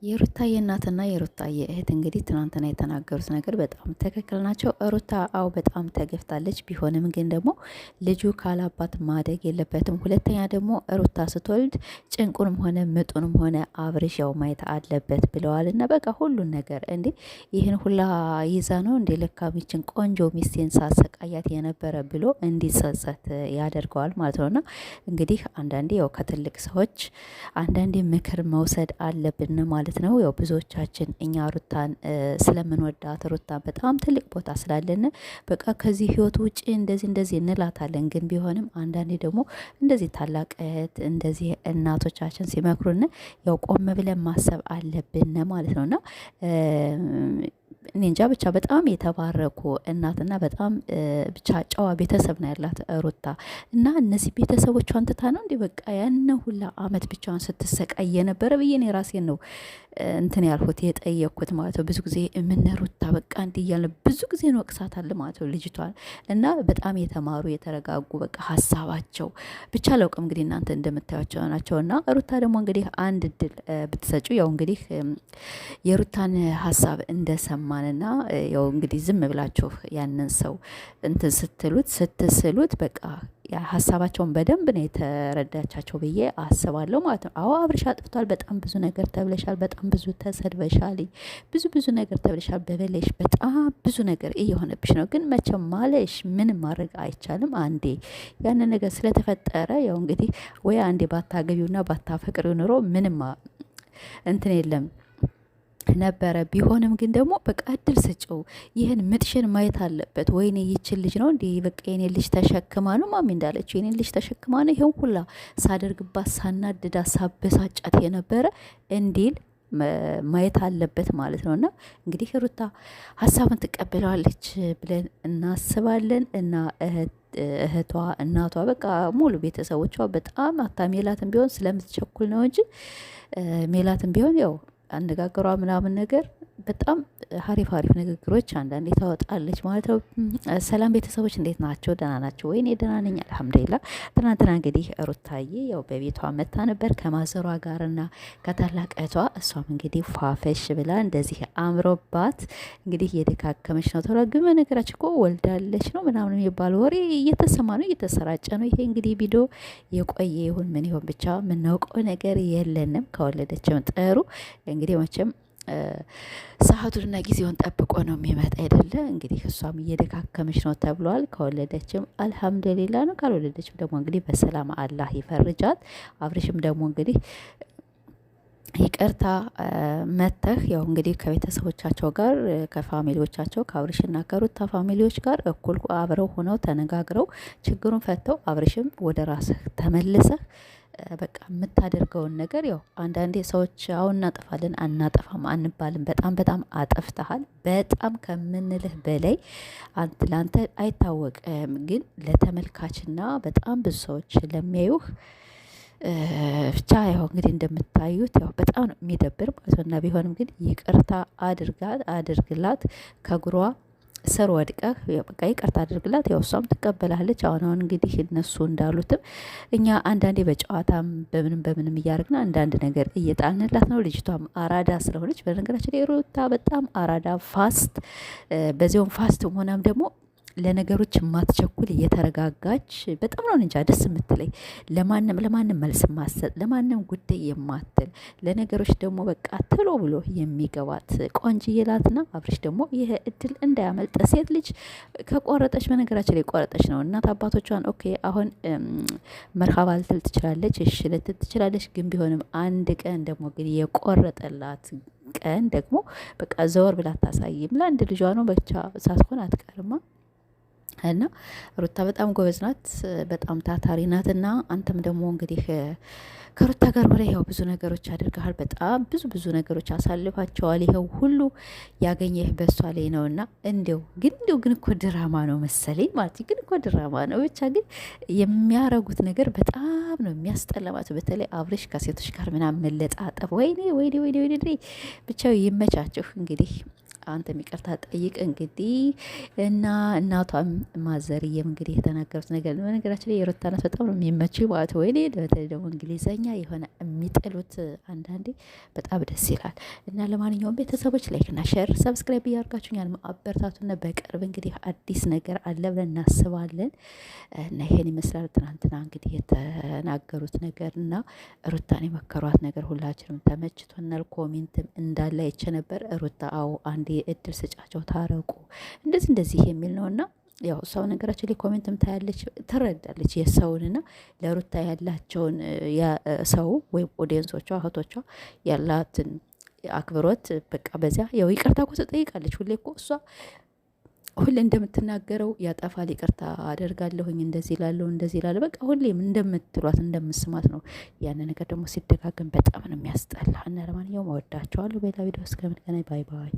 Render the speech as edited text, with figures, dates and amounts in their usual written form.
የሩታዬ እናትና የሩታዬ እህት እንግዲህ ትናንትና የተናገሩት ነገር በጣም ትክክል ናቸው። ሩታ አው በጣም ተገፍታለች። ቢሆንም ግን ደግሞ ልጁ ካላባት ማደግ የለበትም። ሁለተኛ ደግሞ ሩታ ስትወልድ ጭንቁንም ሆነ ምጡንም ሆነ አብርሽ ያው ማየት አለበት ብለዋል። እና በቃ ሁሉን ነገር እንዴ ይህን ሁላ ይዛ ነው እንዴ ለካሚችን ቆንጆ ሚስቴን ሳሰቃያት የነበረ ብሎ እንዲጸጸት ያደርገዋል ማለት ነው። እና እንግዲህ አንዳንዴ ያው ከትልቅ ሰዎች አንዳንዴ ምክር መውሰድ አለብን ማለት ነው። ያው ብዙዎቻችን እኛ ሩታን ስለምንወዳት ሩታን በጣም ትልቅ ቦታ ስላለን በቃ ከዚህ ህይወት ውጪ እንደዚህ እንላታለን። ግን ቢሆንም አንዳንዴ ደግሞ እንደዚህ ታላቅ እህት እንደዚህ እናቶቻችን ሲመክሩን ያው ቆም ብለን ማሰብ አለብን ማለት ነውና እኔ እንጃ ብቻ በጣም የተባረኩ እናትና በጣም ብቻ ጨዋ ቤተሰብ ነው ያላት ሩታ። እና እነዚህ ቤተሰቦቿን ትታ ነው እንዴ በቃ ያን ሁላ አመት ብቻዋን ስትሰቃይ የነበረ ብዬ እኔ ራሴን ነው እንትን ያልኩት የጠየቅኩት ማለት ነው። ብዙ ጊዜ ሩታ በቃ እንዲህ እያለ ብዙ ጊዜ ነው ወቅሳታል ማለት ነው ልጅቷን። እና በጣም የተማሩ የተረጋጉ በቃ ሀሳባቸው ብቻ አላውቅም እንግዲህ እናንተ እንደምታያቸው ናቸው። እና ሩታ ደግሞ እንግዲህ አንድ እድል ብትሰጩ ያው እንግዲህ የሩታን ሀሳብ እንደሰማንና ያው እንግዲህ ዝም ብላችሁ ያንን ሰው እንትን ስትስሉት በቃ ሀሳባቸውን በደንብ ነው የተረዳቻቸው ብዬ አስባለሁ ማለት ነው። አዎ አብርሽ አጥፍቷል። በጣም ብዙ ነገር ተብለሻል። በጣም ብዙ ተሰድበሻል። ብዙ ነገር ተብለሻል። በበለሽ በጣም ብዙ ነገር እየሆነብሽ ነው። ግን መቼም ማለሽ ምንም ማድረግ አይቻልም። አንዴ ያንን ነገር ስለተፈጠረ ያው እንግዲህ ወይ አንዴ ባታገቢውና ባታፈቅሪው ኑሮ ምንም እንትን የለም ነበረ። ቢሆንም ግን ደግሞ በቃ እድል ስጭው። ይህን ምጥሽን ማየት አለበት። ወይኔ ይችን ልጅ ነው እንዲህ በቃ የኔ ልጅ ተሸክማ ነው ማሚ እንዳለችው የኔ ልጅ ተሸክማ ነው ይሄን ሁላ ሳደርግባት ሳናድዳ ሳበሳጫት የነበረ እንዲል ማየት አለበት ማለት ነው። እና እንግዲህ ሩታ ሀሳብን ትቀበለዋለች ብለን እናስባለን። እና እህቷ እናቷ በቃ ሙሉ ቤተሰቦቿ በጣም ሜላትን ቢሆን ስለምትቸኩል ነው እንጂ ሜላትን ቢሆን ያው አነጋገሯ ምናምን ነገር በጣም ሀሪፍ ንግግሮች አንዳንዴ ታወጣለች ማለት ነው። ሰላም ቤተሰቦች እንዴት ናቸው? ደህና ናቸው ወይ? እኔ ደህና ነኝ አልሐምዱሊላህ። ትናንትና እንግዲህ ሩታዬ ያው በቤቷ መታ ነበር ከማዘሯ ጋርና ከታላቅ እህቷ። እሷም እንግዲህ ፏፈሽ ብላ እንደዚህ አምሮባት እንግዲህ እየደካከመች ነው ተብሏል። ግን በነገራችን እኮ ወልዳለች ነው ምናምን የሚባል ወሬ እየተሰማ ነው እየተሰራጨ ነው። ይሄ እንግዲህ ቪዲዮ የቆየ ይሁን ምን ይሁን ብቻ የምናውቀው ነገር የለንም። ከወለደችም ጥሩ እንግዲህ መቼም ሰዓቱንና ጊዜውን ጠብቆ ነው የሚመጣ አይደለ? እንግዲህ እሷም እየደካከመች ነው ተብሏል። ከወለደችም አልሐምዱሊላ ነው። ካልወለደችም ደግሞ እንግዲህ በሰላም አላህ ይፈርጃት። አብርሽም ደግሞ እንግዲህ ይቅርታ መተህ ያው እንግዲህ ከቤተሰቦቻቸው ጋር ከፋሚሊዎቻቸው ከአብርሽና ከሩታ ፋሚሊዎች ጋር እኩል አብረው ሆነው ተነጋግረው ችግሩን ፈተው አብርሽም ወደ ራስህ ተመልሰህ በቃ የምታደርገውን ነገር ያው አንዳንዴ ሰዎች አሁን እናጠፋለን አናጠፋም አንባልም። በጣም አጠፍተሃል። በጣም ከምንልህ በላይ ለአንተ አይታወቅም፣ ግን ለተመልካችና በጣም ብዙ ሰዎች ለሚያዩህ ብቻ ያው እንግዲህ እንደምታዩት ያው በጣም ነው የሚደብር ማለት ነው። እና ቢሆንም ግን ይቅርታ አድርግላት ከጉሯ ስር ወድቀህ በቃ ይቅርታ አድርግላት። ያው እሷም ትቀበላለች። አሁን እንግዲህ እነሱ እንዳሉትም እኛ አንዳንዴ በጨዋታም በምንም እያደረግን አንዳንድ ነገር እየጣልንላት ነው። ልጅቷም አራዳ ስለሆነች በነገራችን ላይ ሩታ በጣም አራዳ ፋስት፣ በዚያውም ፋስት ሆናም ደግሞ ለነገሮች የማትቸኩል እየተረጋጋች በጣም ነው እንጃ ደስ የምትለኝ። ለማንም መልስ ማሰጥ ለማንም ጉዳይ የማትል ለነገሮች ደግሞ በቃ ቶሎ ብሎ የሚገባት ቆንጅዬ ናትና አብርሽ ደግሞ ይሄ እድል እንዳያመልጥ። ሴት ልጅ ከቆረጠች በነገራችን ላይ ቆረጠች ነው። እናት አባቶቿን ኦኬ አሁን መርሃባ ልትል ትችላለች፣ እሺ ልትል ትችላለች። ግን ቢሆንም አንድ ቀን ደግሞ ግን የቆረጠላት ቀን ደግሞ በቃ ዘወር ብላ አታሳይም። ለአንድ ልጇ ነው ብቻ ሳትሆን አትቀርማ። እና ሩታ በጣም ጎበዝ ናት፣ በጣም ታታሪ ናት። እና አንተም ደግሞ እንግዲህ ከሩታ ጋር በላይ ያው ብዙ ነገሮች አድርገሃል። በጣም ብዙ ነገሮች አሳልፋቸዋል። ይኸው ሁሉ ያገኘህ በሷ ላይ ነው። እና እንዲው ግን እኮ ድራማ ነው መሰለኝ ማለት ግን እኮ ድራማ ነው። ብቻ ግን የሚያረጉት ነገር በጣም ነው የሚያስጠላማት። በተለይ አብርሽ ከሴቶች ጋር ምናምን መለጣጠፍ ወይኔ ብቻ ይመቻችሁ እንግዲህ አንተም ይቅርታ ጠይቅ እንግዲህ እና እናቷም ማዘርዬም እንግዲህ የተናገሩት ነገር ነው። በነገራችን ላይ የሩታ ናት በጣም ነው የሚመችው ማለት ወይኔ በተለይ ደግሞ እንግሊዘኛ የሆነ የሚጥሉት አንዳንዴ በጣም ደስ ይላል። እና ለማንኛውም ቤተሰቦች ላይክ እና ሼር ሰብስክራይብ እያደርጋችሁኛል አበረታቱና በቅርብ እንግዲህ አዲስ ነገር አለ ብለን እናስባለን። እና ይሄን ይመስላል ትናንትና እንግዲህ የተናገሩት ነገር እና ሩታን የመከሯት ነገር ሁላችንም ተመችቶናል። ኮሜንትም እንዳለ አይቼ ነበር። ሩታ አዎ አንዴ እድል ስጫቸው ታረቁ እንደዚህ እንደዚህ የሚል ነውና ያው ሰው ነገራችን ላይ ኮሜንትም ታያለች ትረዳለች የሰውንና ለሩታ ያላቸውን ሰው ወይም ኦዲየንሶቿ እህቶቿ ያላትን አክብሮት በቃ በዚያ ያው ይቅርታ እኮ ትጠይቃለች። ሁሌ እኮ እሷ ሁሌ እንደምትናገረው ያጠፋል ይቅርታ አደርጋለሁኝ እንደዚህ ላለሁ እንደዚህ ላለሁ በቃ ሁሌም እንደምትሏት እንደምስማት ነው። ያን ነገር ደግሞ ሲደጋገም በጣም ነው የሚያስጠላ። እና ለማንኛውም እወዳቸዋለሁ። በሌላ ቪዲዮ እስከምንገናኝ ባይ ባይ።